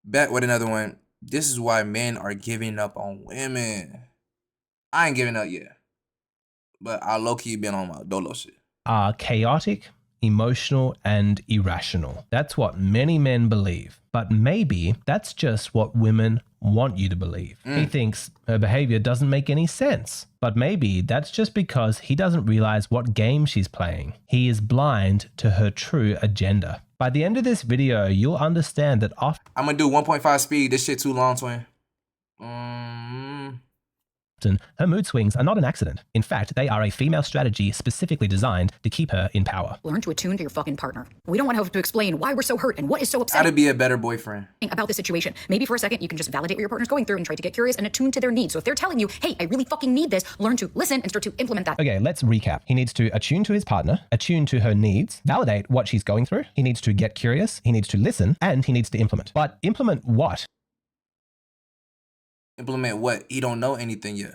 Back with another one. This is why men are giving up on women. I ain't giving up yet, but I low-key been on my dolo shit. Are chaotic, emotional, and irrational. That's what many men believe. But maybe that's just what women want you to believe. He thinks her behavior doesn't make any sense. But maybe that's just because he doesn't realize what game she's playing. He is blind to her true agenda. By the end of this video, you'll understand that often I'm gonna do 1.5 speed. This shit too long, twin. her mood swings are not an accident. In fact, they are a female strategy specifically designed to keep her in power. Learn to attune to your fucking partner. We don't want to have to explain why we're so hurt and what is so How upsetting to be a better boyfriend about the situation. Maybe for a second, you can just validate what your partner's going through and try to get curious and attune to their needs. So if they're telling you, hey, I really fucking need this, learn to listen and start to implement that. Okay, let's recap. He needs to attune to his partner, attune to her needs, validate what she's going through. He needs to get curious, he needs to listen, and he needs to implement. But implement what? Implement what? He don't know anything yet.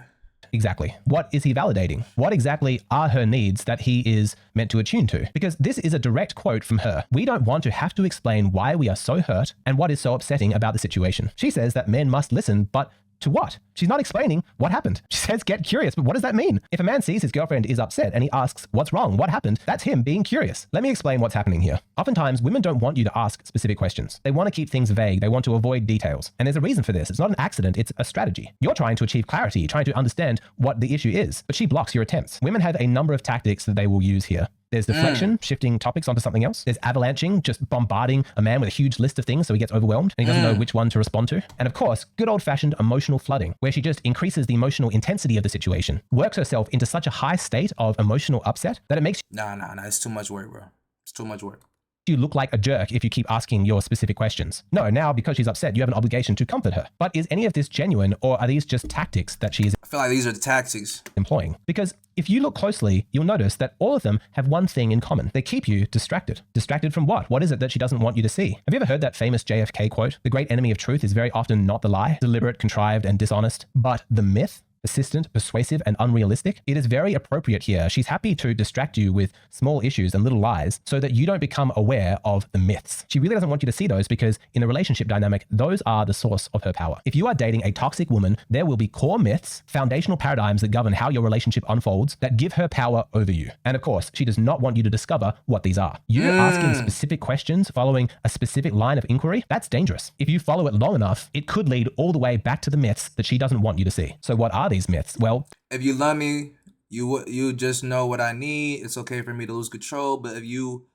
Exactly. What is he validating? What exactly are her needs that he is meant to attune to? Because this is a direct quote from her. We don't want to have to explain why we are so hurt and what is so upsetting about the situation. She says that men must listen, but to what? She's not explaining what happened. She says get curious, but what does that mean? If a man sees his girlfriend is upset and he asks what's wrong, what happened, that's him being curious. Let me explain what's happening here. Oftentimes, women don't want you to ask specific questions. They want to keep things vague. They want to avoid details. And there's a reason for this. It's not an accident. It's a strategy. You're trying to achieve clarity, trying to understand what the issue is, but she blocks your attempts. Women have a number of tactics that they will use here. There's deflection, shifting topics onto something else. There's avalanching, just bombarding a man with a huge list of things so he gets overwhelmed and he doesn't know which one to respond to. And of course, good old-fashioned emotional flooding, where she just increases the emotional intensity of the situation, works herself into such a high state of emotional upset that it makes Nah. It's too much work, bro. It's too much work. you look like a jerk if you keep asking your specific questions. No, now because she's upset, you have an obligation to comfort her. But is any of this genuine, or are these just tactics that she is I feel like these are the tactics. employing? Because if you look closely, you'll notice that all of them have one thing in common. They keep you distracted. Distracted from what? What is it that she doesn't want you to see? Have you ever heard that famous JFK quote? The great enemy of truth is very often not the lie, deliberate, contrived, and dishonest, but the myth. Persistent, persuasive, and unrealistic. It is very appropriate here. She's happy to distract you with small issues and little lies so that you don't become aware of the myths. She really doesn't want you to see those because in the relationship dynamic, those are the source of her power. If you are dating a toxic woman, there will be core myths, foundational paradigms that govern how your relationship unfolds that give her power over you. And of course, she does not want you to discover what these are. You asking specific questions, following a specific line of inquiry, that's dangerous. If you follow it long enough, it could lead all the way back to the myths that she doesn't want you to see. So what are these myths? Well, If you love me, you just know what I need. It's okay for me to lose control, but if you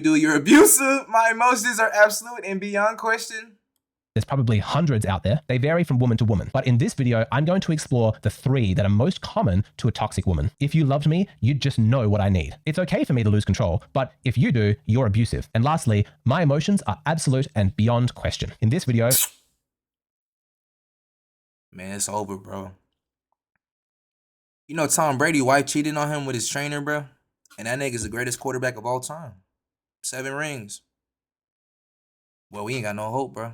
do, you're abusive. My emotions are absolute and beyond question. there's probably hundreds out there. They vary from woman to woman. But in this video, I'm going to explore the 3 that are most common to a toxic woman. If you loved me, you'd just know what I need. It's okay for me to lose control, but if you do, you're abusive. And lastly, my emotions are absolute and beyond question. In this video, Man, it's over, bro. You know Tom Brady, wife cheated on him with his trainer, bro? And that nigga's the greatest quarterback of all time. 7 rings. Well, we ain't got no hope, bro.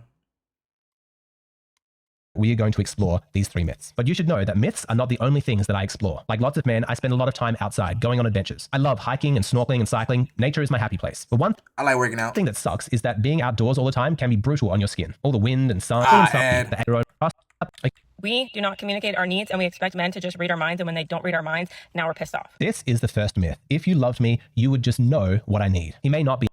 we are going to explore these 3 myths. But you should know that myths are not the only things that I explore. Like lots of men, I spend a lot of time outside, going on adventures. I love hiking and snorkeling and cycling. Nature is my happy place. But one I like working out. thing that sucks is that being outdoors all the time can be brutal on your skin. All the wind and sun. We do not communicate our needs, and we expect men to just read our minds, and when they don't read our minds, now we're pissed off. This is the first myth. If you loved me, you would just know what I need. He may not be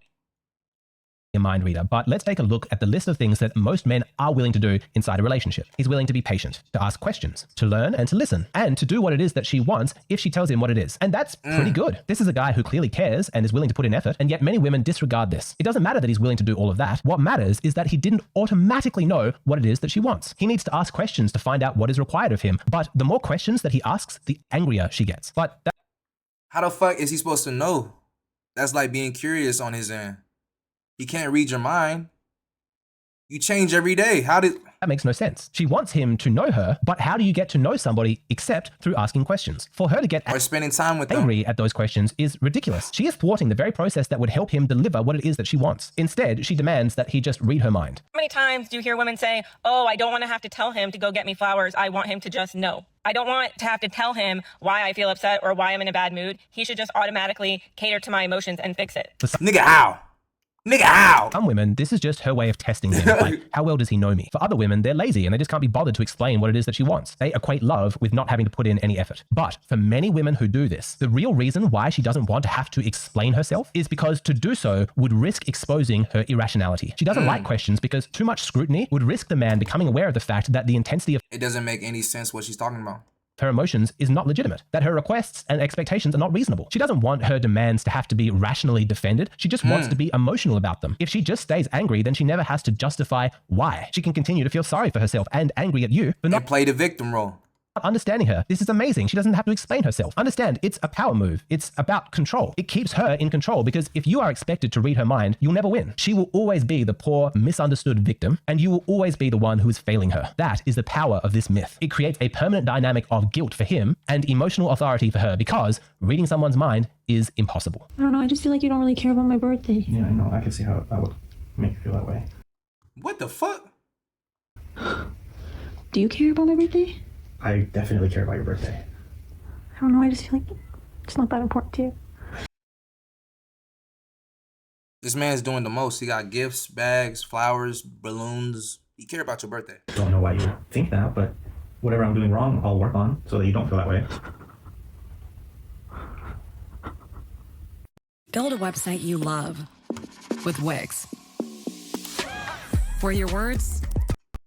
a mind reader, but let's take a look at the list of things that most men are willing to do inside a relationship. He's willing to be patient, to ask questions, to learn and to listen, and to do what it is that she wants if she tells him what it is. And that's pretty good. This is a guy who clearly cares and is willing to put in effort, and yet many women disregard this. It doesn't matter that he's willing to do all of that. What matters is that he didn't automatically know what it is that she wants. He needs to ask questions to find out what is required of him, but the more questions that he asks, the angrier she gets. But How the fuck is he supposed to know? That's like being curious on his end. He can't read your mind. You change every day. that makes no sense. She wants him to know her, but how do you get to know somebody except through asking questions? For her to get Or spending time with them. angry at those questions is ridiculous. She is thwarting the very process that would help him deliver what it is that she wants. Instead, she demands that he just read her mind. How many times do you hear women say, oh, I don't want to have to tell him to go get me flowers. I want him to just know. I don't want to have to tell him why I feel upset or why I'm in a bad mood. He should just automatically cater to my emotions and fix it. Nigga, how? Nigga, how? Some women, this is just her way of testing him. Like, how well does he know me? For other women, they're lazy and they just can't be bothered to explain what it is that she wants. They equate love with not having to put in any effort. But for many women who do this, the real reason why she doesn't want to have to explain herself is because to do so would risk exposing her irrationality. She doesn't like questions because too much scrutiny would risk the man becoming aware of the fact that the intensity of It doesn't make any sense what she's talking about. her emotions is not legitimate, that her requests and expectations are not reasonable. She doesn't want her demands to have to be rationally defended. She just wants to be emotional about them. If she just stays angry, then she never has to justify why. She can continue to feel sorry for herself and angry at you for not And play the victim role. understanding her. This is amazing. She doesn't have to explain herself. Understand, it's a power move. It's about control. It keeps her in control because if you are expected to read her mind, you'll never win. She will always be the poor, misunderstood victim, and you will always be the one who is failing her. That is the power of this myth. It creates a permanent dynamic of guilt for him and emotional authority for her because reading someone's mind is impossible. I don't know, I just feel like you don't really care about my birthday. Yeah, I know. I can see how that would make you feel that way. What the fuck? Do you care about my birthday? I definitely care about your birthday. I don't know, I just feel like it's not that important to you. This man's doing the most. He got gifts, bags, flowers, balloons. He care about your birthday. Don't know why you think that, but whatever I'm doing wrong, I'll work on so that you don't feel that way. Build a website you love with Wix. For your words,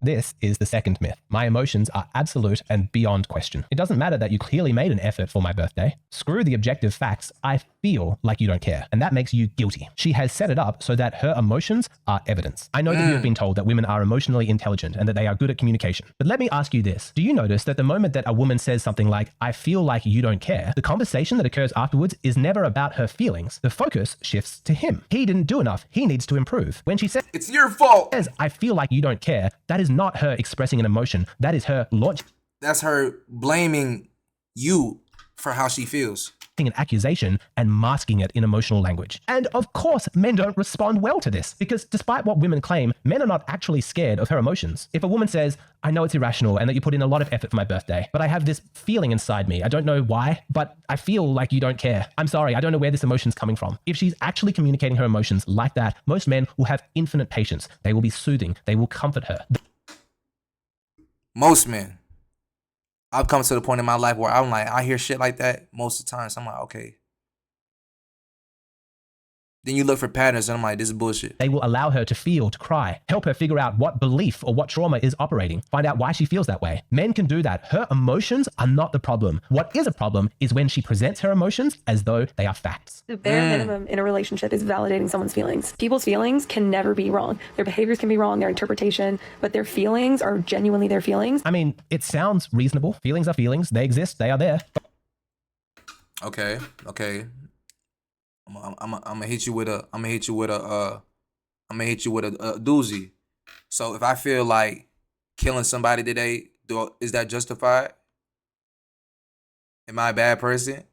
This is the second myth. My emotions are absolute and beyond question. It doesn't matter that you clearly made an effort for my birthday. Screw the objective facts. I feel like you don't care. And that makes you guilty. She has set it up so that her emotions are evidence. I know that you have been told that women are emotionally intelligent and that they are good at communication. But let me ask you this. Do you notice that the moment that a woman says something like, I feel like you don't care, the conversation that occurs afterwards is never about her feelings. The focus shifts to him. He didn't do enough. He needs to improve. When she says, It's your fault. I feel like you don't care, that is not her expressing an emotion. That is her launching That's her blaming you for how she feels. an accusation and masking it in emotional language. And of course, men don't respond well to this because despite what women claim, men are not actually scared of her emotions. If a woman says, I know it's irrational and that you put in a lot of effort for my birthday, but I have this feeling inside me. I don't know why, but I feel like you don't care. I'm sorry, I don't know where this emotion's coming from. If she's actually communicating her emotions like that, most men will have infinite patience. They will be soothing. They will comfort her. Most men. I've come to the point in my life where I'm like, I hear shit like that most of the time. So I'm like, okay. Then you look for patterns and I'm like, this is bullshit. They will allow her to feel, to cry, help her figure out what belief or what trauma is operating, find out why she feels that way. Men can do that. Her emotions are not the problem. What is a problem is when she presents her emotions as though they are facts. The bare minimum in a relationship is validating someone's feelings. People's feelings can never be wrong. Their behaviors can be wrong, their interpretation, but their feelings are genuinely their feelings. I mean, it sounds reasonable. Feelings are feelings. They exist. They are there. Okay. I'm gonna hit you with a doozy. So if I feel like killing somebody today, is that justified? Am I a bad person?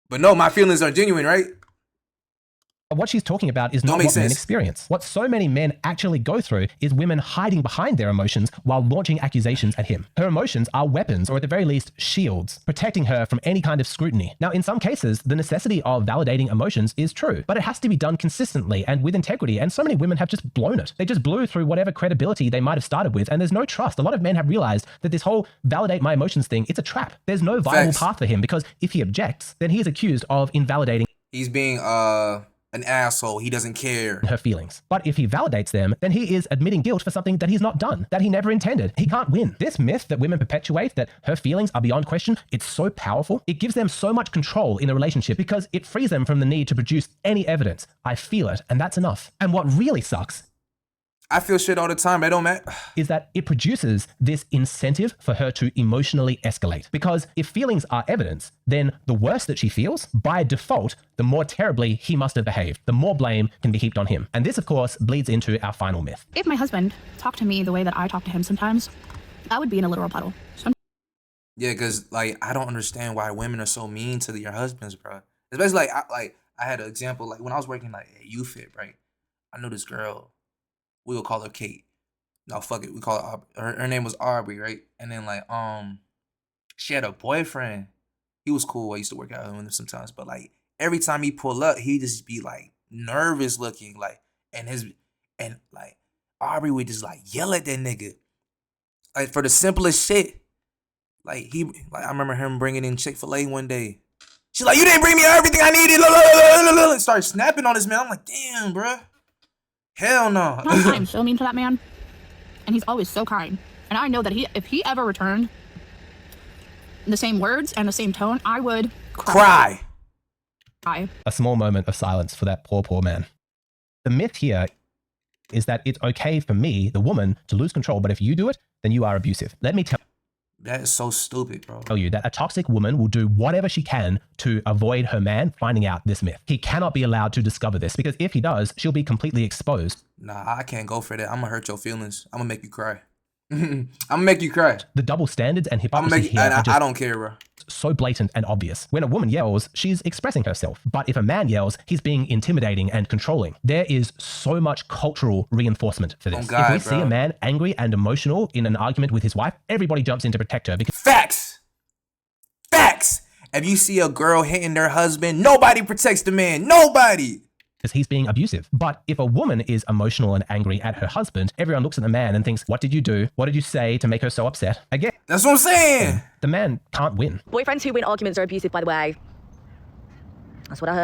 But no, my feelings are genuine, right? What she's talking about is Don't not make what men sense. experience. What so many men actually go through is women hiding behind their emotions while launching accusations at him. Her emotions are weapons, or at the very least, shields, protecting her from any kind of scrutiny. Now, in some cases, the necessity of validating emotions is true, but it has to be done consistently and with integrity, and so many women have just blown it. They just blew through whatever credibility they might have started with, and there's no trust. A lot of men have realized that this whole validate my emotions thing, it's a trap. There's no viable Facts. path for him because if he objects, then he is accused of invalidating He's being an asshole. He doesn't care. her feelings. But if he validates them, then he is admitting guilt for something that he's not done, that he never intended. He can't win. This myth that women perpetuate, that her feelings are beyond question, it's so powerful. It gives them so much control in a relationship because it frees them from the need to produce any evidence. I feel it, and that's enough. And what really sucks I feel shit all the time. It don't matter. is that it produces this incentive for her to emotionally escalate. Because if feelings are evidence, then the worse that she feels, by default, the more terribly he must have behaved. The more blame can be heaped on him. And this, of course, bleeds into our final myth. If my husband talked to me the way that I talk to him sometimes, I would be in a literal puddle. Yeah, because like I don't understand why women are so mean to your husbands, bro. Especially I had an example like when I was working like at UFIT, right? I knew this girl. We would call her Kate. No, fuck it. We call her Aubrey. Her name was Aubrey, right? And then like she had a boyfriend. He was cool. I used to work out with him sometimes, but like every time he pull up, he just be like nervous looking, like, and like Aubrey would just like yell at that nigga, like for the simplest shit. Like I remember him bringing in Chick-fil-A one day. She's like, "You didn't bring me everything I needed." And started snapping on this man. I'm like, "Damn, bro, hell no." I'm so mean to that man, and he's always so kind. And I know that if he ever returned the same words and the same tone, I would cry. A small moment of silence for that poor man. The myth here is that it's okay for me, the woman, to lose control, but if you do it, then you are abusive. Let me tell That is so stupid, bro. you that a toxic woman will do whatever she can to avoid her man finding out this myth. He cannot be allowed to discover this, because if he does, she'll be completely exposed. Nah, I can't go for that. I'm gonna hurt your feelings. I'm gonna make you cry. I'm gonna make you cry. The double standards and I'm gonna hypocrisy make you, here are just I don't care, bro. so blatant and obvious. When a woman yells, she's expressing herself. But if a man yells, he's being intimidating and controlling. There is so much cultural reinforcement for this. Oh God, if we see a man angry and emotional in an argument with his wife, everybody jumps in to protect her because Facts. If you see a girl hitting their husband, nobody protects the man. Nobody. he's being abusive. But if a woman is emotional and angry at her husband, everyone looks at the man and thinks, what did you do? What did you say to make her so upset? Again, that's what I'm saying. The man can't win. Boyfriends who win arguments are abusive, by the way. That's what I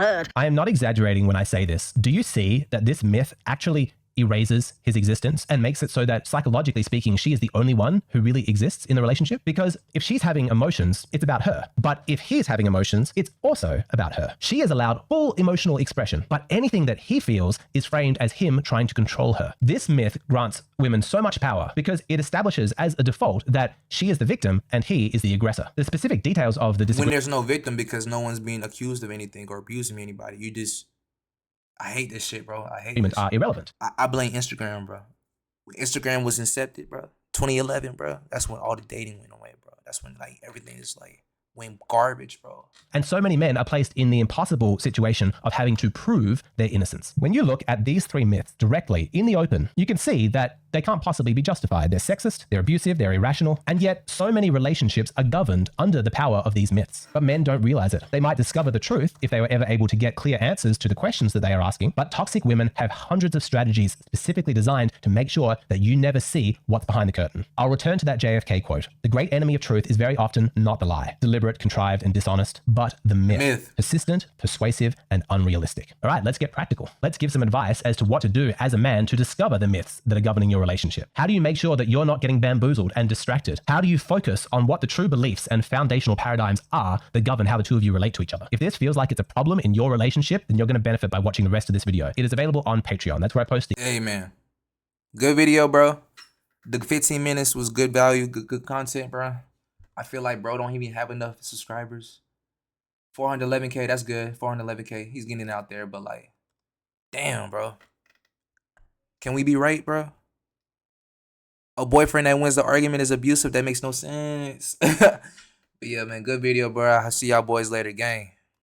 heard. I am not exaggerating when I say this. Do you see that this myth actually erases his existence and makes it so that psychologically speaking, she is the only one who really exists in the relationship? Because if she's having emotions, it's about her. But if he's having emotions, it's also about her. She is allowed full emotional expression, but anything that he feels is framed as him trying to control her. This myth grants women so much power because it establishes as a default that she is the victim and he is the aggressor. The specific details of the when there's no victim because no one's being accused of anything or abusing anybody, you just... I hate this shit, bro. I hate this. Are irrelevant. I blame Instagram, bro. When Instagram was incepted, bro, 2011, bro, that's when all the dating went away, bro. That's when like everything is like went garbage, bro. And so many men are placed in the impossible situation of having to prove their innocence. When you look at these three myths directly in the open, you can see that they can't possibly be justified. They're sexist, they're abusive, they're irrational, and yet so many relationships are governed under the power of these myths. But men don't realize it. They might discover the truth if they were ever able to get clear answers to the questions that they are asking, but toxic women have hundreds of strategies specifically designed to make sure that you never see what's behind the curtain. I'll return to that JFK quote. The great enemy of truth is very often not the lie, deliberate, contrived, and dishonest, but the myth. Persistent, persuasive, and unrealistic. All right, let's get practical. Let's give some advice as to what to do as a man to discover the myths that are governing your relationship. How do you make sure that you're not getting bamboozled and distracted? How do you focus on what the true beliefs and foundational paradigms are that govern how the two of you relate to each other? If this feels like it's a problem in your relationship, then you're going to benefit by watching the rest of this video. It is available on Patreon. That's where I post it. Hey, man. Good video, bro. The 15 minutes was good value, good content, bro. I feel like bro don't even have enough subscribers. 411K, that's good. 411K, he's getting it out there, but like, damn, bro. Can we be right, bro? A boyfriend that wins the argument is abusive. That makes no sense. But yeah, man, good video, bro. I'll see y'all boys later, gang.